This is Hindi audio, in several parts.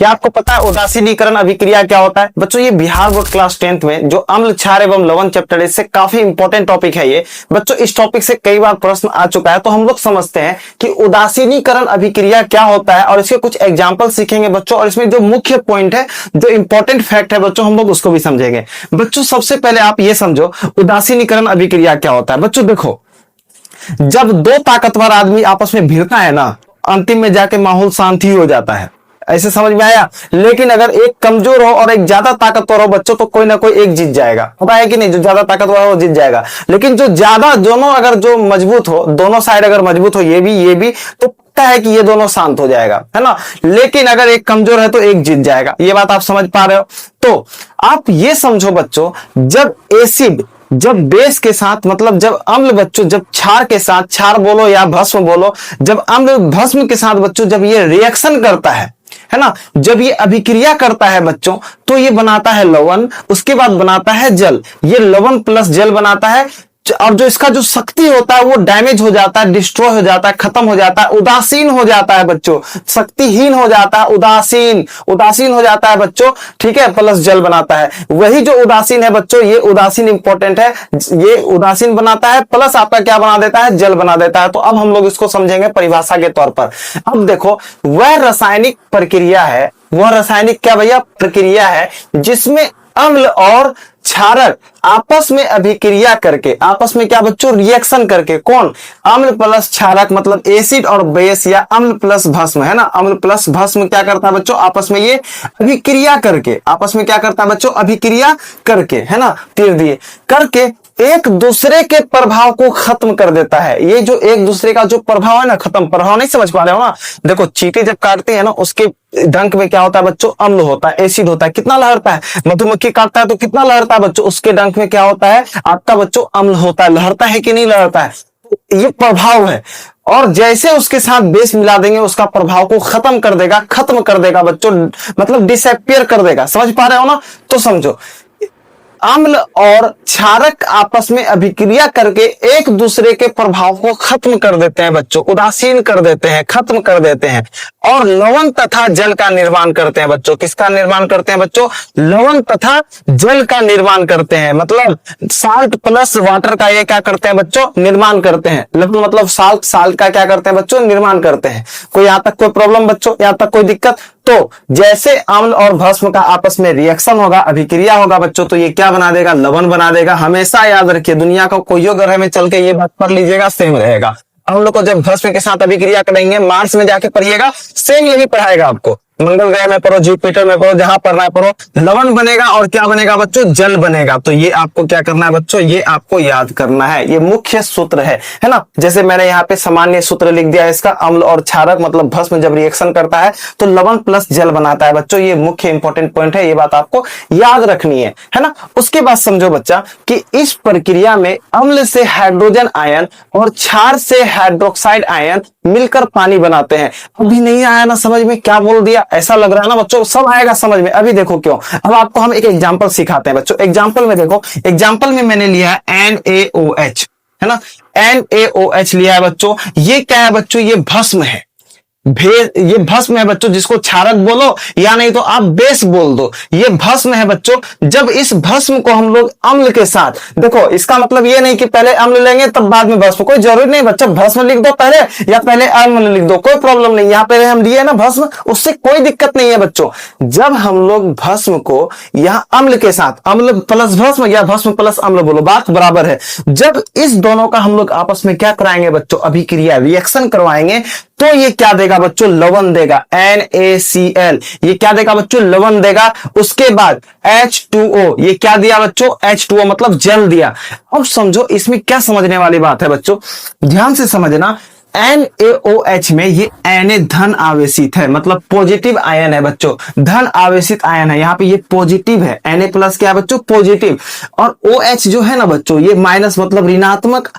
क्या आपको पता है उदासीनीकरण अभिक्रिया क्या होता है? बच्चों ये बिहार बोर्ड क्लास 10th में जो अम्ल क्षार एवं लवण चैप्टर, इससे काफी इंपॉर्टेंट टॉपिक है ये। बच्चों इस टॉपिक से कई बार प्रश्न आ चुका है, तो हम लोग समझते हैं कि उदासीनीकरण अभिक्रिया क्या होता है और इसके कुछ एग्जाम्पल सीखेंगे बच्चों, और इसमें जो मुख्य पॉइंट है, जो इंपॉर्टेंट फैक्ट है बच्चों, हम लोग उसको भी समझेंगे। बच्चों सबसे पहले आप ये समझो उदासीनीकरण अभिक्रिया क्या होता है। बच्चों देखो, जब दो ताकतवर आदमी आपस में भिड़ता है ना, अंतिम में जाके माहौल शांति हो जाता है। ऐसे समझ में आया? लेकिन अगर एक कमजोर हो और एक ज्यादा ताकतवर हो बच्चों, तो कोई ना कोई एक जीत जाएगा। पता है कि नहीं? जो ज्यादा ताकतवर हो जीत जाएगा। लेकिन जो ज्यादा, दोनों अगर जो मजबूत हो, दोनों साइड अगर मजबूत हो, ये भी, तो पता है कि ये दोनों शांत हो जाएगा, है ना। लेकिन अगर एक कमजोर है तो एक जीत जाएगा। ये बात आप समझ पा रहे हो? तो आप ये समझो बच्चों, जब एसिड, जब बेस के साथ, मतलब जब अम्ल बच्चों, जब क्षार के साथ, क्षार बोलो या भस्म बोलो, जब अम्ल भस्म के साथ बच्चों जब ये रिएक्शन करता है ना, जब ये अभिक्रिया करता है बच्चों, तो ये बनाता है लवण, उसके बाद बनाता है जल। ये लवण प्लस जल बनाता है। अब जो इसका जो शक्ति होता है वो डैमेज हो जाता है, डिस्ट्रॉय हो जाता है, खत्म हो जाता है, उदासीन हो जाता है बच्चों, शक्तिहीन हो जाता है, उदासीन हो जाता है बच्चों, ठीक है। प्लस जल बनाता है। वही जो उदासीन है बच्चों, ये उदासीन इंपॉर्टेंट है, ये उदासीन बनाता है, प्लस आपका क्या बना देता है? जल बना देता है। तो अब हम लोग इसको समझेंगे परिभाषा के तौर पर। अब देखो, वह रासायनिक प्रक्रिया है, वह रासायनिक क्या भैया? प्रक्रिया है जिसमें अम्ल और क्षारक आपस में अभिक्रिया करके, आपस में क्या बच्चों? रिएक्शन करके। कौन? अम्ल प्लस क्षारक, मतलब एसिड और बेस, या अम्ल प्लस भस्म, है ना। अम्ल प्लस भस्म क्या करता है बच्चों? आपस में ये अभिक्रिया करके, आपस में क्या करता है बच्चों? अभिक्रिया करके, है ना, तीर दिए करके एक दूसरे के प्रभाव को खत्म कर देता है। ये जो एक दूसरे का जो प्रभाव है ना, खत्म, प्रभाव नहीं समझ पा रहे हो ना? देखो, चींटी जब काटती है ना, उसके डंक में क्या होता है बच्चों? अम्ल होता है, एसिड होता है। कितना लहरता है? मधुमक्खी काटता है तो कितना लहरता है बच्चों? उसके डंक में क्या होता है आपका बच्चों? अम्ल होता है। लहरता है कि नहीं लहरता है? ये प्रभाव है। और जैसे उसके साथ बेस मिला देंगे, उसका प्रभाव को खत्म कर देगा बच्चों, मतलब डिसअपियर कर देगा। समझ पा रहे हो ना? तो समझो, अम्ल और क्षारक आपस में अभिक्रिया करके एक दूसरे के प्रभाव को खत्म कर देते हैं बच्चों, उदासीन कर देते हैं, खत्म कर देते हैं, और लवण तथा जल का निर्माण करते हैं बच्चों। किसका निर्माण करते हैं बच्चों? लवण तथा जल का निर्माण करते हैं। मतलब साल्ट प्लस वाटर का ये क्या करते हैं बच्चों? निर्माण करते हैं। लवण मतलब साल्ट, साल्ट का क्या करते हैं बच्चों? निर्माण करते हैं। कोई यहां तक कोई प्रॉब्लम बच्चों? यहां तक कोई दिक्कत? तो जैसे अम्ल और भस्म का आपस में रिएक्शन होगा, अभिक्रिया होगा बच्चों, तो ये क्या बना देगा? लवण बना देगा। हमेशा याद रखिए, दुनिया का कोई ग्रह में चल के ये बात पढ़ लीजिएगा, सेम रहेगा। हम लोग को जब भस्म के साथ अभिक्रिया करेंगे, मार्स में जाके पढ़िएगा, सेम यही पढ़ाएगा आपको। मंगल ग्रह में पढ़ो, जुपिटर में पढ़ो, जहां पढ़ना है पढ़ो। लवण बनेगा और क्या बनेगा बच्चों? जल बनेगा। तो ये आपको क्या करना है बच्चों? ये आपको याद करना है। ये मुख्य सूत्र है ना। जैसे मैंने यहाँ पे सामान्य सूत्र लिख दिया है इसका, अम्ल और क्षारक मतलब भस्म जब रिएक्शन करता है तो लवण प्लस जल बनाता है बच्चों। ये मुख्य इंपॉर्टेंट पॉइंट है, ये बात आपको याद रखनी है ना। उसके बाद समझो बच्चा कि इस प्रक्रिया में अम्ल से हाइड्रोजन आयन और क्षार से हाइड्रोक्साइड आयन मिलकर पानी बनाते हैं। अभी नहीं आया ना समझ में? क्या बोल दिया? ऐसा लग रहा है ना बच्चों? सब आएगा समझ में। अभी देखो क्यों। अब आपको हम एक एग्जांपल सिखाते हैं बच्चों। एग्जांपल में देखो, एग्जांपल में मैंने लिया है NaOH, है ना। NaOH लिया है बच्चों। ये क्या है बच्चों? ये भस्म है। ये भस्म है बच्चों, जिसको क्षारक बोलो या नहीं तो आप बेस बोल दो। ये भस्म है बच्चों। जब इस भस्म को हम लोग अम्ल के साथ, देखो इसका मतलब ये नहीं कि पहले अम्ल लेंगे तब बाद में भस्म, कोई जरूरी नहीं बच्चा। भस्म लिख दो पहले या पहले अम्ल लिख दो, कोई प्रॉब्लम नहीं। यहाँ पे हम लिए ना भस्म, उससे कोई दिक्कत नहीं है बच्चों। जब हम लोग भस्म को यहाँ अम्ल के साथ, अम्ल प्लस भस्म या भस्म प्लस अम्ल बोलो, बात बराबर है। जब इस दोनों का हम लोग आपस में क्या कराएंगे बच्चों? अभिक्रिया, रिएक्शन करवाएंगे, तो ये क्या देगा बच्चों? लवण देगा, NaCl। ये क्या देगा बच्चों? लवण देगा। उसके बाद H2O, ये क्या दिया बच्चों? H2O मतलब जल दिया। अब समझो इसमें क्या समझने वाली बात है बच्चों, ध्यान से समझना। NaOH में ये Na धन आवेशित है, मतलब पॉजिटिव आयन है बच्चों, धन आवेशित आयन है। यहाँ पे ये पॉजिटिव है, Na प्लस क्या है बच्चों? पॉजिटिव। और OH जो है ना बच्चों, ये माइनस मतलब ऋणात्मक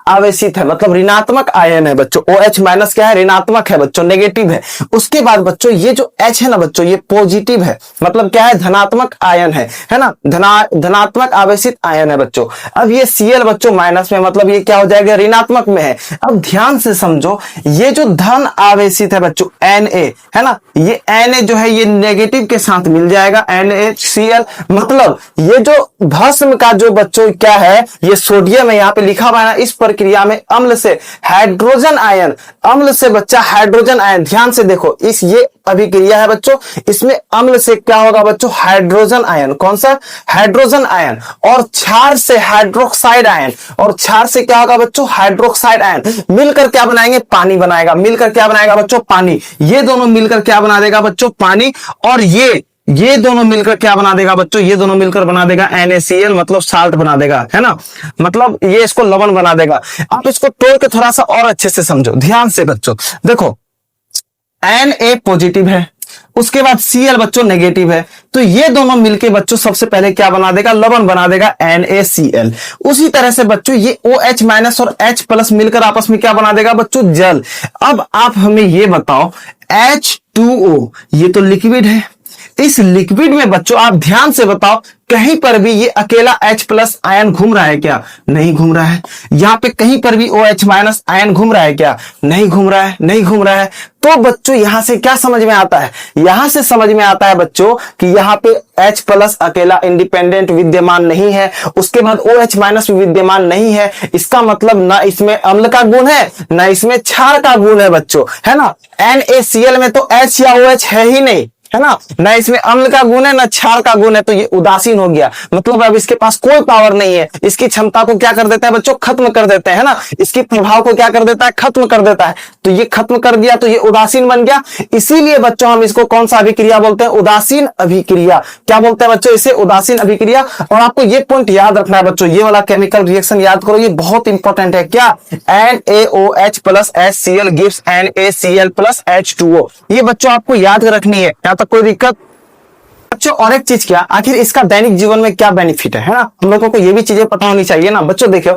आवेशित है, मतलब ऋणात्मक आयन है बच्चों। OH माइनस क्या है? ऋणात्मक है बच्चों, नेगेटिव है। उसके बाद बच्चों ये जो H है ना बच्चों, ये पॉजिटिव है, मतलब क्या है? धनात्मक आयन है ना, धनात्मक आवेशित आयन है बच्चों। अब ये Cl बच्चों माइनस में, मतलब ये क्या हो जाएगा? ऋणात्मक में है। अब ध्यान से समझो, ये जो धन आवेशित है बच्चों Na है ना, ये Na जो है ये नेगेटिव के साथ मिल जाएगा NaCl, मतलब ये जो भस्म का जो बच्चों क्या है, ये सोडियम है, यहाँ पे लिखा हुआ है ना, इस प्रक्रिया में अम्ल से हाइड्रोजन आयन, अम्ल से बच्चा हाइड्रोजन आयन, ध्यान से देखो, इस ये अभिक्रिया है बच्चों, इसमें अम्ल से क्या होगा बच्चों, हाइड्रोजन आयन, कौन सा, हाइड्रोजन आयन, और क्षार से हाइड्रोक्साइड आयन, और क्षार से क्या होगा बच्चों, हाइड्रोक्साइड आयन, मिलकर क्या बनाएंगे, पानी बनाएगा, मिलकर क्या बनाएगा बच्चों, पानी, ये दोनों मिलकर क्या बना देगा बच्चों, पानी, और ये दोनों मिलकर क्या बना देगा बच्चों, ये दोनों मिलकर बना देगा NaCl, मतलब साल्ट बना देगा, है ना, मतलब ये इसको लवण बना देगा। आप इसको तोड़ के थोड़ा सा और अच्छे से समझो, ध्यान से बच्चों देखो, Na पॉजिटिव है, उसके बाद Cl बच्चों नेगेटिव है, तो ये दोनों मिलके बच्चों सबसे पहले क्या बना देगा, लवण बना देगा NaCl। उसी तरह से बच्चों ये OH माइनस और H प्लस मिलकर आपस में क्या बना देगा बच्चों, जल। अब आप हमें ये बताओ, H2O ये तो लिक्विड है, इस लिक्विड में बच्चों आप ध्यान से बताओ, कहीं पर भी ये अकेला H प्लस आयन घूम रहा है क्या, नहीं घूम रहा है। यहाँ पे कहीं पर भी OH माइनस आयन घूम रहा है क्या, नहीं घूम रहा है, नहीं घूम रहा है। तो बच्चों यहां से क्या समझ में आता है, यहां से समझ में आता है बच्चों कि यहाँ पे H प्लस अकेला इंडिपेंडेंट विद्यमान नहीं है, उसके बाद OH माइनस विद्यमान नहीं है, इसका मतलब ना इसमें अम्ल का गुण है ना इसमें क्षार का गुण है बच्चों, है ना। NaCl में तो H या OH है ही नहीं, है ना, ना इसमें अम्ल का गुण है ना क्षार का गुण है, तो ये उदासीन हो गया, मतलब अब इसके पास कोई पावर नहीं है, इसकी क्षमता को क्या कर देता है बच्चों, खत्म कर देते हैं ना, इसके प्रभाव को क्या कर देता है, खत्म कर देता है, तो ये खत्म कर दिया तो ये उदासीन बन गया। इसीलिए बच्चों हम इसको कौन सा अभिक्रिया बोलते हैं, उदासीन अभिक्रिया। क्या बोलते हैं बच्चों, इसे उदासीन अभिक्रिया। और आपको ये पॉइंट याद रखना है बच्चों, ये वाला केमिकल रिएक्शन याद करो, ये बहुत इंपॉर्टेंट है। क्या, NaOH plus HCl gives NaCl plus H2O, ये बच्चों आपको याद रखनी है, यहाँ तक कोई दिक्कत। बच्चों और एक चीज, क्या आखिर इसका दैनिक जीवन में क्या बेनिफिट है ना, हम लोगों को ये भी चीजें पता होनी चाहिए ना बच्चों। देखो,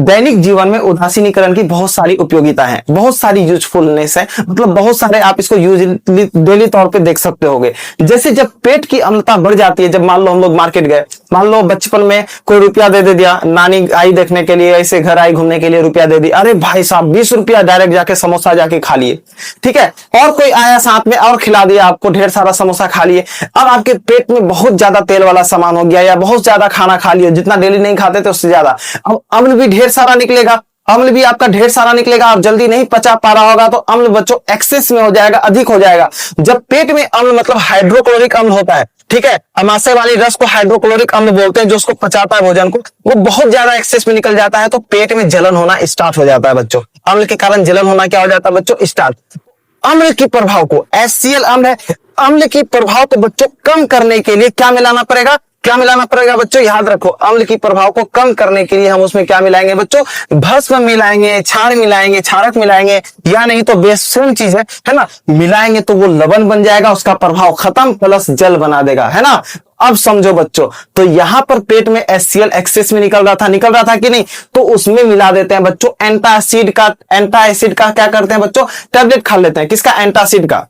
दैनिक जीवन में उदासीनीकरण की बहुत सारी उपयोगिता है, बहुत सारी यूजफुलनेस है, मतलब बहुत सारे आप इसको यूज डेली तौर पे देख सकते होगे। जैसे जब पेट की अम्लता बढ़ जाती है, जब मान लो हम लोग मार्केट गए, मान लो बचपन में कोई रुपया दे दिया, नानी आई देखने के लिए, ऐसे घर आई घूमने के लिए रुपया दे दी, अरे भाई साहब 20 रुपया डायरेक्ट जाके समोसा जाके खा लिए, ठीक है, और कोई आया साथ में और खिला दिया आपको, ढेर सारा समोसा खा लिए, अब आपके पेट में बहुत ज्यादा तेल वाला सामान हो गया, या बहुत ज्यादा खाना खा लिया, जितना डेली नहीं खाते थे उससे ज्यादा, अब अम्ल भी ढेर सारा निकलेगा, अम्ल भी आपका ढेर सारा निकलेगा, आप जल्दी नहीं पचा पा रहा होगा, तो अम्ल बच्चों एक्सेस में हो जाएगा, अधिक हो जाएगा। जब पेट में अम्ल, मतलब हाइड्रोक्लोरिक अम्ल होता है, ठीक है, अमाशय वाली रस को हाइड्रोक्लोरिक अम्ल बोलते हैं, जो उसको पचाता है भोजन को, वो बहुत ज्यादा एक्सेस में निकल जाता है, तो पेट में जलन होना स्टार्ट हो जाता है बच्चों। अम्ल के कारण जलन होना क्या हो जाता है बच्चों, स्टार्ट। अम्ल के प्रभाव को, HCl अम्ल है, अम्ल की प्रभाव को बच्चों कम करने के लिए क्या मिलाना पड़ेगा, क्या मिलाना पड़ेगा बच्चों, याद रखो, अम्ल की प्रभाव को कम करने के लिए हम उसमें क्या मिलाएंगे बच्चों, भस्म मिलाएंगे, क्षार मिलाएंगे, क्षारक मिलाएंगे, या नहीं तो बेसेम चीज है ना, मिलाएंगे तो वो लवण बन जाएगा, उसका प्रभाव खत्म, प्लस जल बना देगा, है ना। अब समझो बच्चों, तो यहां पर पेट में HCl एक्सेस में निकल रहा था कि नहीं, तो उसमें मिला देते हैं बच्चों एंटासिड का क्या करते हैं बच्चों, टैबलेट खा लेते हैं, किसका, एंटासिड का।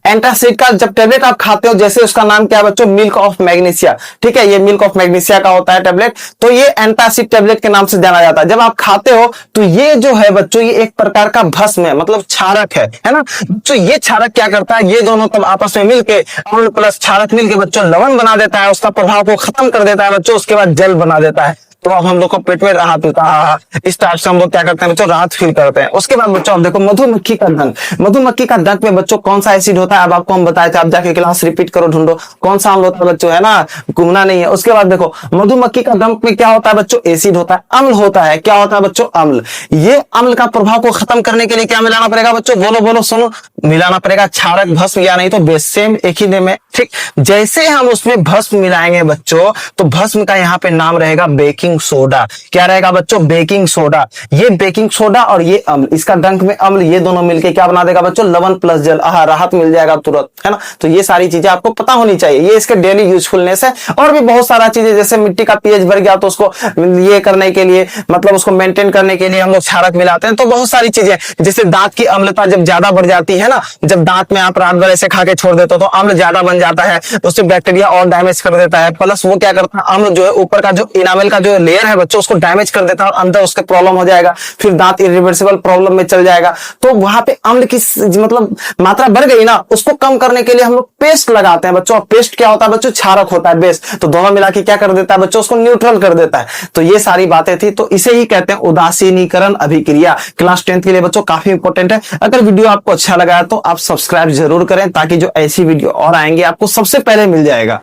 एंटासिड का जब टैबलेट आप खाते हो, जैसे उसका नाम क्या है बच्चों, मिल्क ऑफ मैग्नीशिया, ठीक है, ये मिल्क ऑफ मैग्नीशिया का होता है टैबलेट, तो ये एंटासिड टैबलेट के नाम से जाना जाता है। जब आप खाते हो तो ये जो है बच्चों, ये एक प्रकार का भस्म है, मतलब क्षारक है ना। तो ये क्षारक क्या करता है, ये दोनों तब आपस में मिलके, अम्ल प्लस क्षारक मिलके बच्चों लवण बना देता है, उसका प्रभाव को खत्म कर देता है बच्चों, उसके बाद जल बना देता है। तो अब हम लोग को पेट में राहत मिलता है, इस टाइप से हम लोग क्या करते हैं बच्चों, राहत फील करते हैं। उसके बाद बच्चों देखो, मधुमक्खी का डंक, मधुमक्खी का डंक में बच्चों कौन सा एसिड होता है, अब आपको हम बताए थे, आप जाके क्लास रिपीट करो, ढूंढो कौन सा अम्ल होता है बच्चों, है ना, घूमना नहीं है। उसके बाद देखो, मधुमक्खी का डंक में क्या होता है बच्चों, एसिड होता है, अम्ल होता है, क्या होता है बच्चों, अम्ल। ये अम्ल का प्रभाव को खत्म करने के लिए क्या मिलाना पड़ेगा बच्चों, बोलो बोलो सुनो, मिलाना पड़ेगा क्षारक, भस्म, या नहीं तो बेस, सेम एक ही नेम है, ठीक। जैसे हम उसमें भस्म मिलाएंगे बच्चों, तो भस्म का यहाँ पे नाम रहेगा बेकिंग सोडा। क्या रहेगा बच्चों, बेकिंग सोडा। ये बेकिंग सोडा और ये अम्ल, इसका डंक में अम्ल, ये दोनों मिलके क्या बना देगा बच्चों, लवण प्लस जल, राहत मिल जाएगा तुरंत, है ना। तो ये सारी चीजें आपको पता होनी चाहिए, ये इसके डेली यूजफुलनेस है। और भी बहुत सारा चीजें, जैसे मिट्टी का पीएच बढ़ गया तो उसको ये करने के लिए, मतलब उसको मेंटेन करने के लिए हम लोग क्षारक मिलाते हैं। तो बहुत सारी चीजें, जैसे दांत की अम्लता जब ज्यादा बढ़ जाती है ना, जब दांत में आप रात भर ऐसे खा के छोड़ देते हो तो अम्ल ज्यादा बन जाता है, उससे बैक्टीरिया और डैमेज कर देता है, प्लस वो क्या करता है, अम्ल जो है ऊपर का जो इनामेल का जो लेयर है बच्चों उसको डैमेज कर देता है और अंदर उसके प्रॉब्लम हो जाएगा, फिर दांत इरिवर्सिबल प्रॉब्लम में चल जाएगा। तो वहां पे अम्ल की मतलब मात्रा बढ़ गई ना, उसको कम करने के लिए हम लोग पेस्ट लगाते हैं बच्चों। पेस्ट क्या होता है बच्चों, क्षारक होता है, बेस, तो दोनों मिला के क्या कर देता है बच्चों, उसको न्यूट्रल कर देता है। तो ये सारी बातें थी, तो इसे ही कहते हैं उदासीनीकरण अभिक्रिया। क्लास 10th के लिए बच्चों काफी इंपॉर्टेंट है। अगर वीडियो आपको अच्छा लगा है तो आप सब्सक्राइब जरूर करें, ताकि जो ऐसी वीडियो और आएंगे आपको सबसे पहले मिल जाएगा।